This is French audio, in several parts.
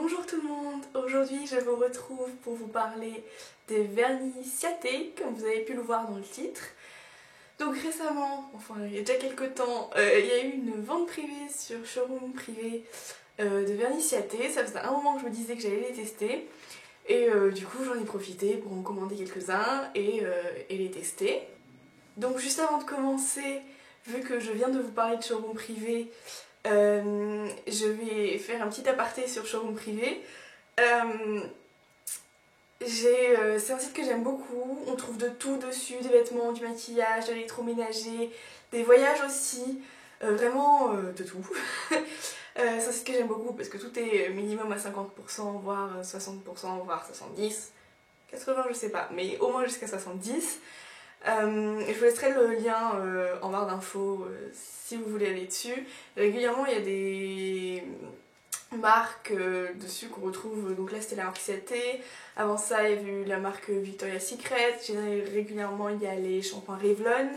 Bonjour tout le monde, aujourd'hui je vous retrouve pour vous parler des vernis Ciaté, comme vous avez pu le voir dans le titre. Donc récemment, enfin il y a déjà quelques temps, il y a eu une vente privée sur showroom privé de vernis Ciaté. Ça faisait un moment que je me disais que j'allais les tester et du coup j'en ai profité pour en commander quelques-uns et les tester. Donc juste avant de commencer, vu que je viens de vous parler de showroom privé, je vais faire un petit aparté sur showroom privé. C'est un site que j'aime beaucoup, on trouve de tout dessus, des vêtements, du maquillage, de l'électroménager, des voyages aussi, vraiment de tout. C'est un site que j'aime beaucoup parce que tout est minimum à 50%, voire 60%, voire 70%, 80% je sais pas, mais au moins jusqu'à 70%. Je vous laisserai le lien en barre d'infos si vous voulez aller dessus. Régulièrement il y a des marques dessus qu'on retrouve, donc là c'était la marque Ciaté, avant ça il y avait eu la marque Victoria's Secret, régulièrement il y a les shampoings Revlon,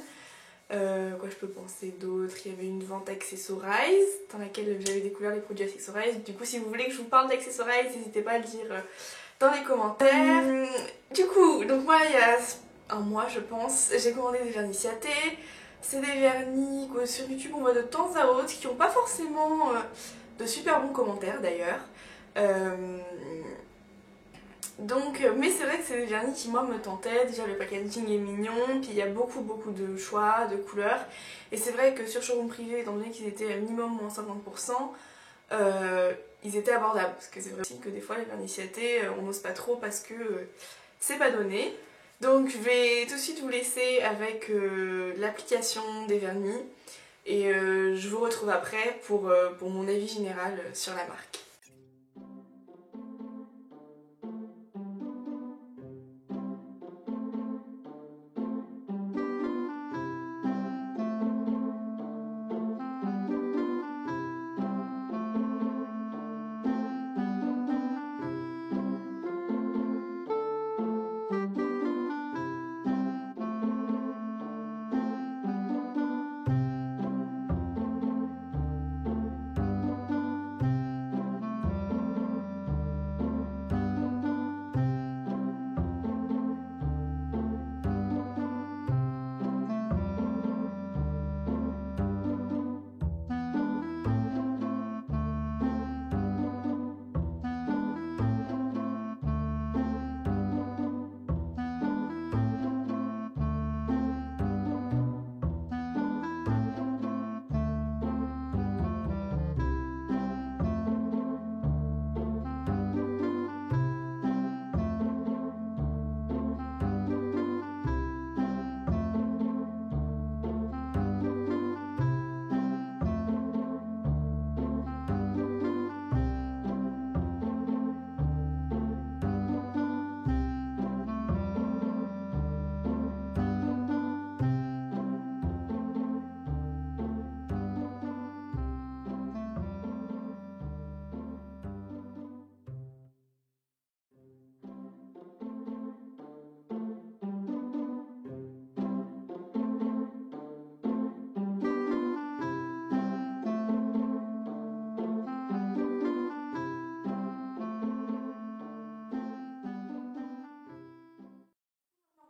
quoi je peux penser d'autres, il y avait une vente Accessorize dans laquelle j'avais découvert les produits Accessorize, du coup si vous voulez que je vous parle d'Accessorize n'hésitez pas à le dire dans les commentaires. Du coup, donc moi il y a un mois je pense, j'ai commandé des vernis Ciaté. C'est des vernis que sur YouTube on voit de temps à autre qui n'ont pas forcément de super bons commentaires d'ailleurs. Mais c'est vrai que c'est des vernis qui moi me tentaient. Déjà le packaging est mignon, puis il y a beaucoup de choix, de couleurs. Et c'est vrai que sur showroom privé, étant donné qu'ils étaient minimum moins 50%, ils étaient abordables. Parce que c'est vrai aussi que des fois les vernis Ciaté on n'ose pas trop parce que c'est pas donné. Donc je vais tout de suite vous laisser avec l'application des vernis et je vous retrouve après pour mon avis général sur la marque.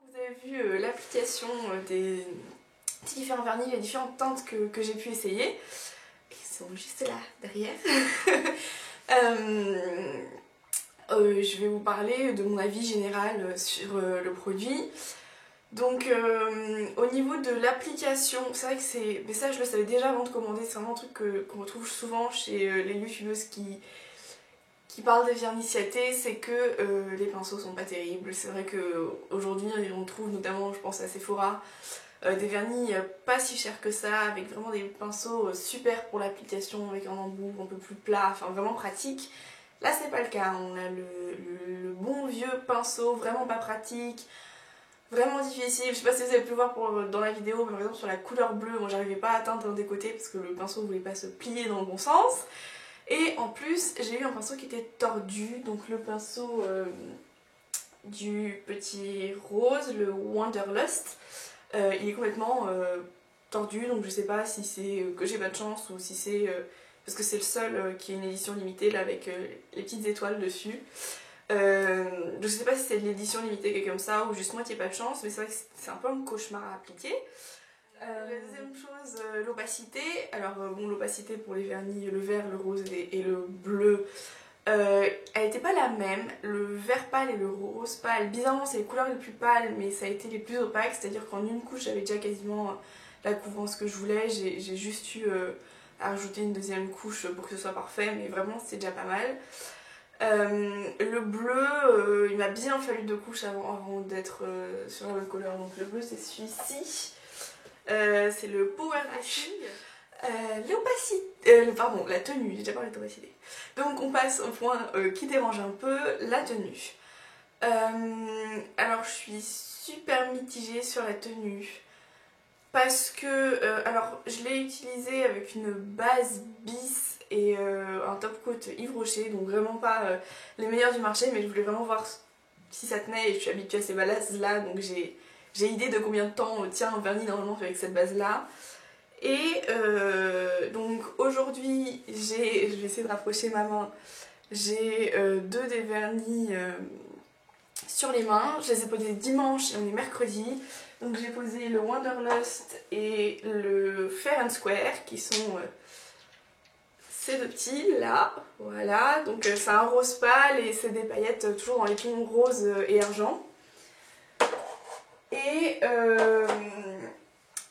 Vous avez vu l'application des différents vernis, les différentes teintes que j'ai pu essayer. Ils sont juste là, derrière. Je vais vous parler de mon avis général sur le produit. Donc au niveau de l'application, c'est vrai que c'est... Mais ça je le savais déjà avant de commander, c'est vraiment un truc qu'on retrouve souvent chez les youtubeuses qui parlent des vernis Ciaté, c'est que les pinceaux sont pas terribles. C'est vrai qu'aujourd'hui on trouve notamment, je pense à Sephora, des vernis pas si chers que ça, avec vraiment des pinceaux super pour l'application, avec un embout un peu plus plat, enfin vraiment pratique. Là c'est pas le cas, on a le bon vieux pinceau, vraiment pas pratique, vraiment difficile. Je sais pas si vous avez pu le voir dans la vidéo, mais par exemple sur la couleur bleue, moi j'arrivais pas à atteindre un des côtés parce que le pinceau voulait pas se plier dans le bon sens. Et en plus j'ai eu un pinceau qui était tordu, donc le pinceau du petit rose, le Wanderlust, il est complètement tordu, donc je sais pas si c'est que j'ai pas de chance ou si c'est parce que c'est le seul qui est une édition limitée là avec les petites étoiles dessus. Je sais pas si c'est de l'édition limitée qui est comme ça ou juste moi qui ai pas de chance, mais c'est vrai que c'est un peu un cauchemar à appliquer. La deuxième chose, l'opacité. Alors bon, l'opacité pour les vernis, le vert, le rose et le bleu, elle n'était pas la même. Le vert pâle et le rose pâle, bizarrement c'est les couleurs les plus pâles, mais ça a été les plus opaques, c'est-à-dire qu'en une couche j'avais déjà quasiment la couvrance que je voulais. J'ai juste eu à rajouter une deuxième couche pour que ce soit parfait, mais vraiment c'est déjà pas mal. Le bleu, il m'a bien fallu 2 couches avant d'être sur la bonne couleur. Donc le bleu c'est celui-ci, c'est le Power Matching. L'opacité, pardon, la tenue, j'ai déjà parlé d'opacité. Donc on passe au point qui dérange un peu, la tenue. Alors je suis super mitigée sur la tenue. Parce que, alors je l'ai utilisé avec une base bis et un top coat Yves Rocher, donc vraiment pas les meilleurs du marché, mais je voulais vraiment voir si ça tenait et je suis habituée à ces bases là, donc j'ai idée de combien de temps tient un vernis normalement avec cette base là. Et donc aujourd'hui, je vais essayer de rapprocher ma main, j'ai 2 des vernis sur les mains. Je les ai posés dimanche et on est mercredi. Donc j'ai posé le Wanderlust et le Fair and Square qui sont ces 2 petits là. Voilà, donc c'est un rose pâle et c'est des paillettes toujours dans les tons rose et argent. Et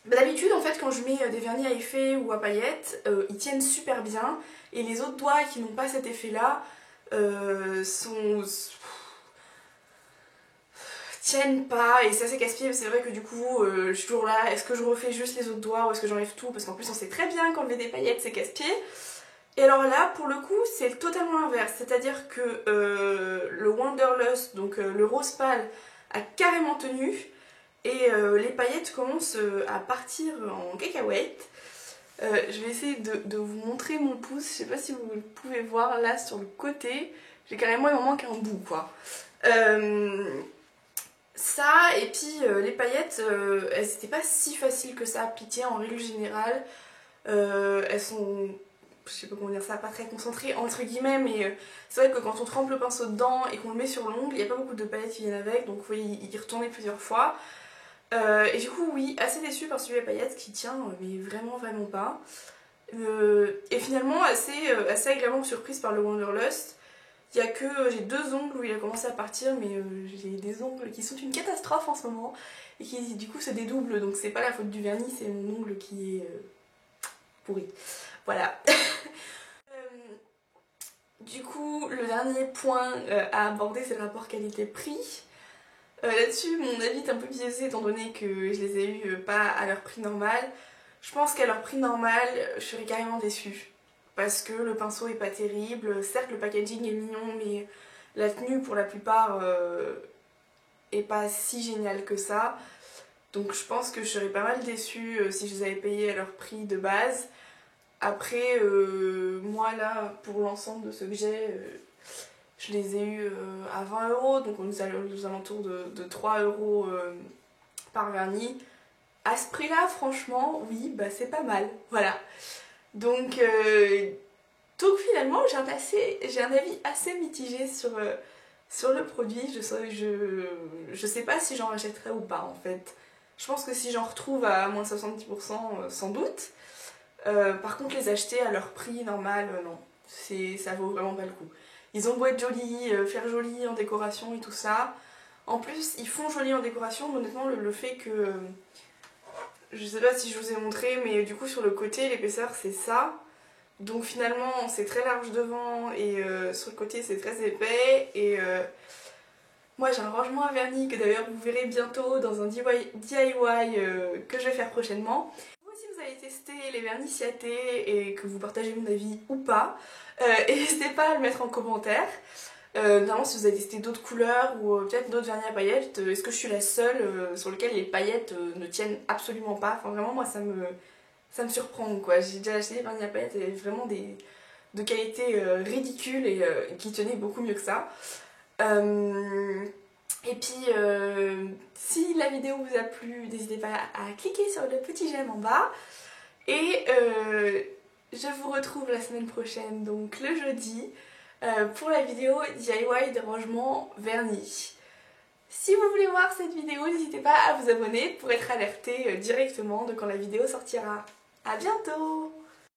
d'habitude en fait quand je mets des vernis à effet ou à paillettes, ils tiennent super bien et les autres doigts qui n'ont pas cet effet là tiennent pas et c'est assez casse-pied. C'est vrai que du coup je suis toujours là, est-ce que je refais juste les autres doigts ou est-ce que j'enlève tout, parce qu'en plus on sait très bien qu'enlever des paillettes c'est casse-pied. Et alors là pour le coup c'est totalement l'inverse, c'est-à-dire que le Wanderlust, donc le rose pâle, a carrément tenu et les paillettes commencent à partir en cacahuète. Je vais essayer de vous montrer mon pouce, je sais pas si vous pouvez voir là sur le côté, j'ai carrément, il m'en manque un bout quoi. Ça, et puis les paillettes, elles n'étaient pas si faciles que ça à appliquer en règle générale. Elles sont, je sais pas comment dire ça, pas très concentrées entre guillemets, mais c'est vrai que quand on trempe le pinceau dedans et qu'on le met sur l'ongle, il n'y a pas beaucoup de paillettes qui viennent avec, donc vous pouvez y retourner plusieurs fois. Et du coup, oui, assez déçue par celui à paillettes qui tient, mais vraiment vraiment pas. Et finalement, assez agréablement surprise par le Wanderlust. Il y a que j'ai 2 ongles où il a commencé à partir, mais j'ai des ongles qui sont une catastrophe en ce moment et qui du coup se dédoublent, donc c'est pas la faute du vernis, c'est mon ongle qui est pourri. Voilà. Du coup, le dernier point à aborder, c'est le rapport qualité-prix. Là-dessus, mon avis est un peu biaisé étant donné que je les ai eus pas à leur prix normal. Je pense qu'à leur prix normal, je serais carrément déçue. Parce que le pinceau est pas terrible, certes le packaging est mignon, mais la tenue pour la plupart est pas si géniale que ça. Donc je pense que je serais pas mal déçue si je les avais payés à leur prix de base. Après, moi là, pour l'ensemble de ce que j'ai, je les ai eus à 20 €, donc aux alentours de 3 € par vernis. À ce prix-là, franchement, oui, bah c'est pas mal, voilà. Donc finalement, j'ai un avis assez mitigé sur le produit. Je sais pas si j'en rachèterai ou pas en fait. Je pense que si j'en retrouve à moins de 70%, sans doute. Par contre, les acheter à leur prix normal, non. Ça vaut vraiment pas le coup. Ils ont beau être jolis, faire joli en décoration et tout ça. En plus, ils font joli en décoration, honnêtement, le fait que... je sais pas si je vous ai montré, mais du coup, sur le côté, l'épaisseur, c'est ça. Donc finalement, c'est très large devant et sur le côté, c'est très épais. Et moi, j'ai un rangement à vernis que d'ailleurs, vous verrez bientôt dans un DIY que je vais faire prochainement. Si vous avez testé les vernis Ciaté et que vous partagez mon avis ou pas, n'hésitez pas à le mettre en commentaire. Notamment si vous avez testé d'autres couleurs ou peut-être d'autres vernis à paillettes, est-ce que je suis la seule sur lequel les paillettes ne tiennent absolument pas? Enfin vraiment moi ça me surprend quoi. J'ai déjà acheté des vernis à paillettes et vraiment de qualité ridicule et qui tenaient beaucoup mieux que ça. Et puis, si la vidéo vous a plu, n'hésitez pas à cliquer sur le petit j'aime en bas. Et je vous retrouve la semaine prochaine, donc le jeudi, pour la vidéo DIY des rangements vernis. Si vous voulez voir cette vidéo, n'hésitez pas à vous abonner pour être alerté directement de quand la vidéo sortira. À bientôt!